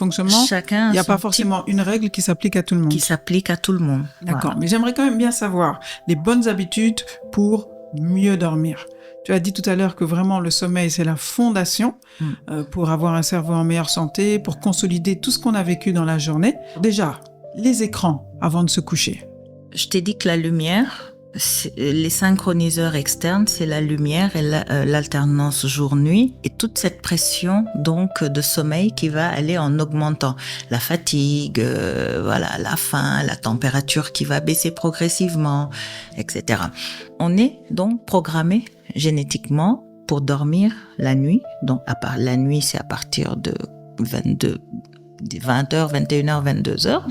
fonctionnement. Chacun Il n'y a son pas type forcément une règle qui s'applique à tout le monde. qui s'applique à tout le monde. D'accord. Voilà. Mais j'aimerais quand même bien savoir les bonnes habitudes pour mieux dormir. Tu as dit tout à l'heure que vraiment le sommeil, c'est la fondation pour avoir un cerveau en meilleure santé, pour consolider tout ce qu'on a vécu dans la journée. Déjà, les écrans avant de se coucher. Je t'ai dit que la lumière, les synchroniseurs externes, c'est la lumière et l'alternance jour-nuit et toute cette pression donc de sommeil qui va aller en augmentant la fatigue, voilà, la faim, la température qui va baisser progressivement, etc. On est donc programmé génétiquement pour dormir la nuit. Donc la nuit, c'est à partir de 20h, 21h, 22h.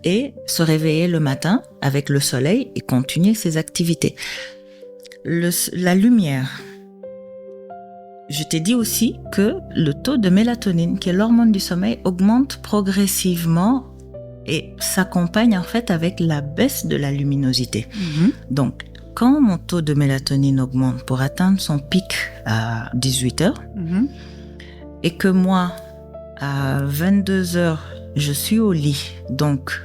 Et se réveiller le matin avec le soleil et continuer ses activités. La lumière. Je t'ai dit aussi que le taux de mélatonine, qui est l'hormone du sommeil, augmente progressivement et s'accompagne en fait avec la baisse de la luminosité. Donc, quand mon taux de mélatonine augmente pour atteindre son pic à 18h et que moi, à 22h, je suis au lit, donc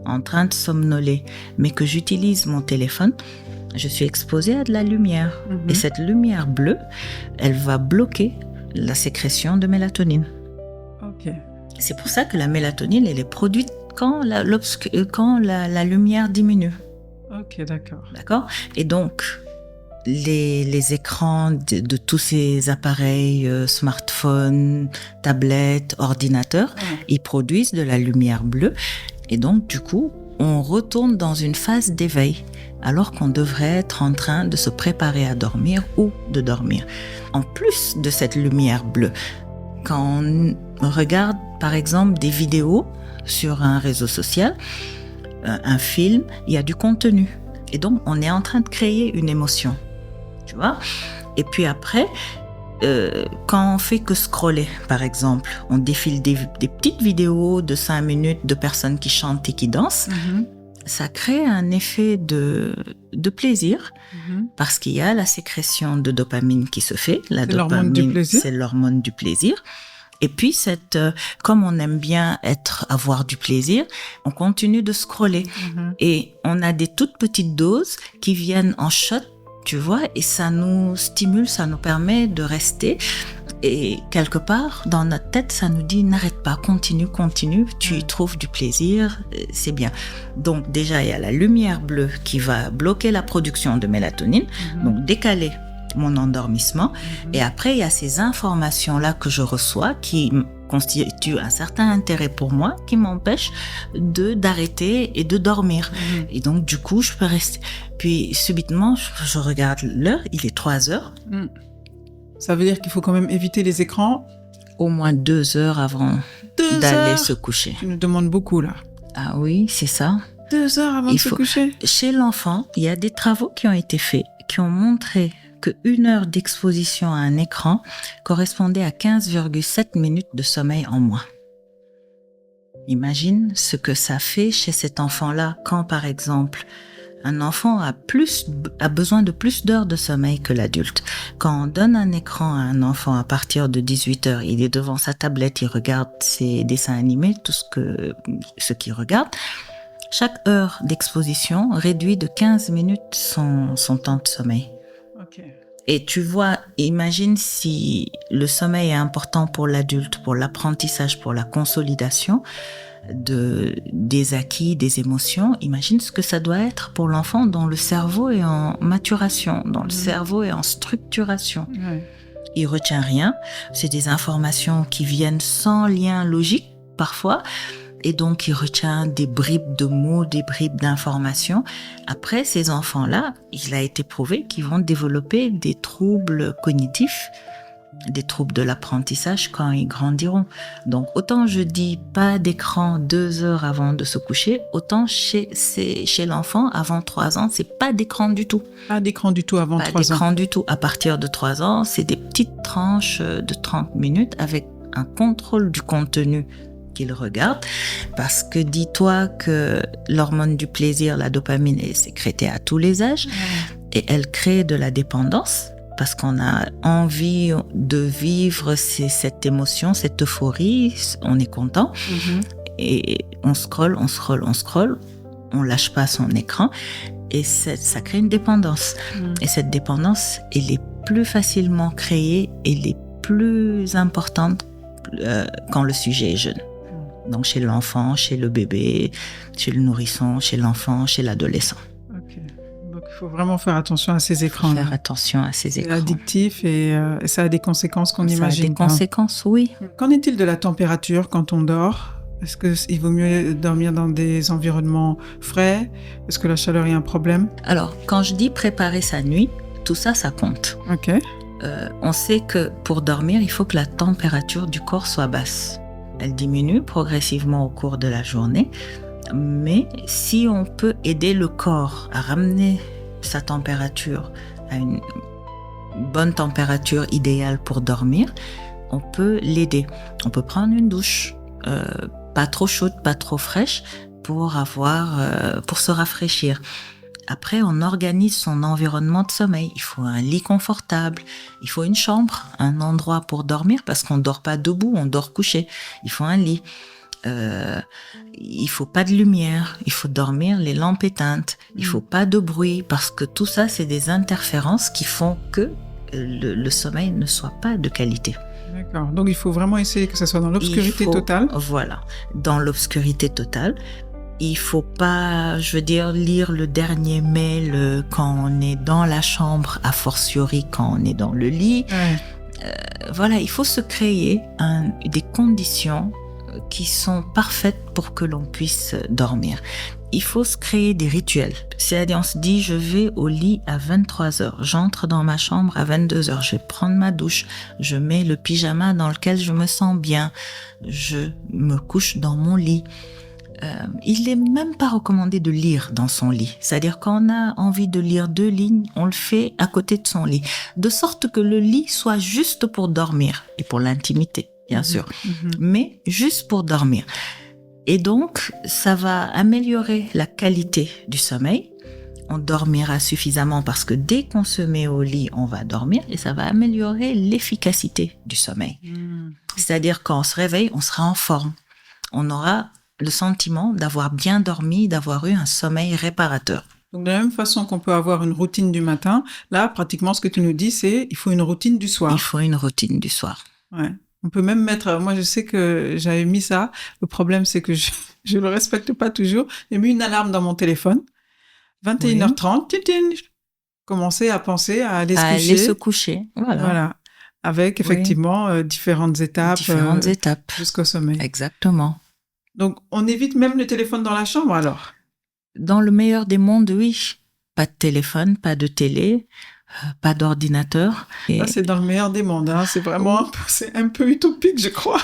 en train de somnoler, mais que j'utilise mon téléphone, je suis exposée à de la lumière. Et cette lumière bleue, elle va bloquer la sécrétion de mélatonine. Ok. C'est pour ça que la mélatonine, elle est produite quand la lumière diminue. Ok, d'accord. D'accord ? Et donc, les écrans de tous ces appareils, smartphones, tablettes, ordinateurs, ils produisent de la lumière bleue. Et donc, du coup, on retourne dans une phase d'éveil, alors qu'on devrait être en train de se préparer à dormir ou de dormir. En plus de cette lumière bleue, quand on regarde, par exemple, des vidéos sur un réseau social, un film, il y a du contenu. Et donc, on est en train de créer une émotion. Tu vois ? Et puis après, quand on fait que scroller, par exemple, on défile des petites vidéos de 5 minutes de personnes qui chantent et qui dansent, ça crée un effet de plaisir parce qu'il y a la sécrétion de dopamine qui se fait. La dopamine, c'est l'hormone du plaisir. Et puis, comme on aime bien avoir du plaisir, on continue de scroller. Et on a des toutes petites doses qui viennent en shot, tu vois, et ça nous stimule, ça nous permet de rester. Et quelque part, dans notre tête, ça nous dit n'arrête pas, continue, tu y trouves du plaisir, c'est bien. Donc déjà, il y a la lumière bleue qui va bloquer la production de mélatonine, donc décaler mon endormissement. Et après, il y a ces informations-là que je reçois qui constituent un certain intérêt pour moi, qui m'empêchent d'arrêter et de dormir. Et donc, du coup, je peux rester. Puis, subitement, je regarde l'heure, il est 3h. Ça veut dire qu'il faut quand même éviter les écrans au moins 2 heures avant d'aller se coucher. Tu nous demandes beaucoup, là. Ah oui, c'est ça. 2 heures avant de se coucher. Chez l'enfant, il y a des travaux qui ont été faits, qui ont montré que 1 heure d'exposition à un écran correspondait à 15,7 minutes de sommeil en moins. Imagine ce que ça fait chez cet enfant-là quand, par exemple, un enfant a besoin de plus d'heures de sommeil que l'adulte. Quand on donne un écran à un enfant à partir de 18h, il est devant sa tablette, il regarde ses dessins animés, tout ce qu'il regarde. Chaque heure d'exposition réduit de 15 minutes son temps de sommeil. Okay. Et tu vois, imagine si le sommeil est important pour l'adulte, pour l'apprentissage, pour la consolidation des acquis, des émotions. Imagine ce que ça doit être pour l'enfant dont le cerveau est en maturation, dont le cerveau est en structuration. Il retient rien. C'est des informations qui viennent sans lien logique, parfois. Et donc, il retient des bribes de mots, des bribes d'informations. Après, ces enfants-là, il a été prouvé qu'ils vont développer des troubles cognitifs, des troubles de l'apprentissage quand ils grandiront. Donc, autant je dis pas d'écran 2 heures avant de se coucher, autant chez l'enfant, avant 3 ans, c'est pas d'écran du tout. Pas d'écran du tout avant 3 ans. Pas d'écran du tout. À partir de 3 ans, c'est des petites tranches de 30 minutes avec un contrôle du contenu qu'il regarde, parce que dis-toi que l'hormone du plaisir, la dopamine, est sécrétée à tous les âges et elle crée de la dépendance. parce qu'on a envie de vivre cette émotion, cette euphorie, on est content. Et on scrolle, on lâche pas son écran et ça crée une dépendance. Et cette dépendance, elle est plus facilement créée, elle est plus importante quand le sujet est jeune. Donc chez l'enfant, chez le bébé, chez le nourrisson, chez l'enfant, chez l'adolescent. Ok. Donc il faut vraiment faire attention à ces écrans. Faire attention à ces écrans. C'est addictif et ça a des conséquences qu'on imagine. Ça a des conséquences, oui. Qu'en est-il de la température quand on dort ? Est-ce qu'il vaut mieux dormir dans des environnements frais ? Est-ce que la chaleur est un problème ? Alors, quand je dis préparer sa nuit, tout ça, ça compte. Ok. On sait que pour dormir, il faut que la température du corps soit basse. Elle diminue progressivement au cours de la journée, mais si on peut aider le corps à ramener sa température à une bonne température idéale pour dormir, on peut l'aider. On peut prendre une douche, pas trop chaude, pas trop fraîche, pour se rafraîchir. Après, on organise son environnement de sommeil. Il faut un lit confortable, il faut une chambre, un endroit pour dormir, parce qu'on ne dort pas debout, on dort couché. Il faut un lit. Il faut pas de lumière, il faut dormir les lampes éteintes. Il faut pas de bruit, parce que tout ça, c'est des interférences qui font que le sommeil ne soit pas de qualité. D'accord. Donc, il faut vraiment essayer que ça soit dans l'obscurité totale. Voilà, dans l'obscurité totale. Il faut pas, lire le dernier mail quand on est dans la chambre, a fortiori quand on est dans le lit. Ouais. Il faut se créer des conditions qui sont parfaites pour que l'on puisse dormir. Il faut se créer des rituels. C'est-à-dire, on se dit, je vais au lit à 23h, j'entre dans ma chambre à 22h, je vais prendre ma douche, je mets le pyjama dans lequel je me sens bien, je me couche dans mon lit. Il n'est même pas recommandé de lire dans son lit. C'est-à-dire, quand on a envie de lire 2 lignes, on le fait à côté de son lit. De sorte que le lit soit juste pour dormir et pour l'intimité, bien sûr. Mais juste pour dormir. Et donc, ça va améliorer la qualité du sommeil. On dormira suffisamment parce que dès qu'on se met au lit, on va dormir et ça va améliorer l'efficacité du sommeil. C'est-à-dire, quand on se réveille, on sera en forme. On aura le sentiment d'avoir bien dormi, d'avoir eu un sommeil réparateur. Donc, de la même façon qu'on peut avoir une routine du matin, là, pratiquement, ce que tu nous dis, c'est il faut une routine du soir. Il faut une routine du soir. Ouais. On peut même mettre, moi je sais que j'avais mis ça, le problème c'est que je le respecte pas toujours, j'ai mis une alarme dans mon téléphone, 21h30, titine, commencer à penser à aller se coucher. Voilà. Avec effectivement différentes étapes. Jusqu'au sommeil. Exactement. Donc on évite même le téléphone dans la chambre alors? Dans le meilleur des mondes, oui. Pas de téléphone, pas de télé. Pas d'ordinateur. Ça, c'est dans le meilleur des mondes. Hein. C'est vraiment c'est un peu utopique, je crois.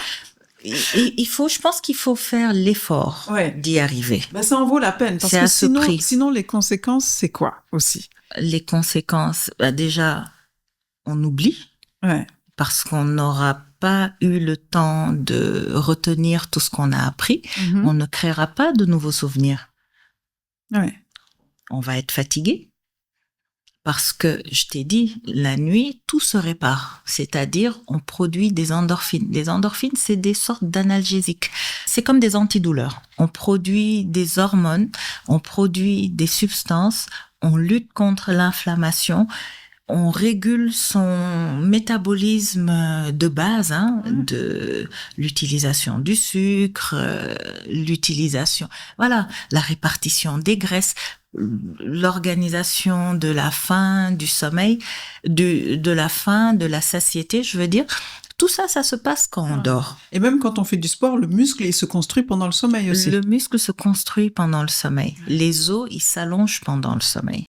Je pense qu'il faut faire l'effort d'y arriver. Ça en vaut la peine. Parce que sinon, les conséquences, c'est quoi aussi? Les conséquences, déjà, on oublie. Ouais. Parce qu'on n'aura pas eu le temps de retenir tout ce qu'on a appris. On ne créera pas de nouveaux souvenirs. Ouais. On va être fatigué. Parce que, je t'ai dit, la nuit, tout se répare. C'est-à-dire, on produit des endorphines. Les endorphines, c'est des sortes d'analgésiques. C'est comme des antidouleurs. On produit des hormones, on produit des substances, on lutte contre l'inflammation, on régule son métabolisme de base, de l'utilisation du sucre, la répartition des graisses, l'organisation de la faim, du sommeil, de la faim, de la satiété, tout ça, ça se passe quand on dort. Et même quand on fait du sport, le muscle, il se construit pendant le sommeil aussi. Le muscle se construit pendant le sommeil. Les os, ils s'allongent pendant le sommeil.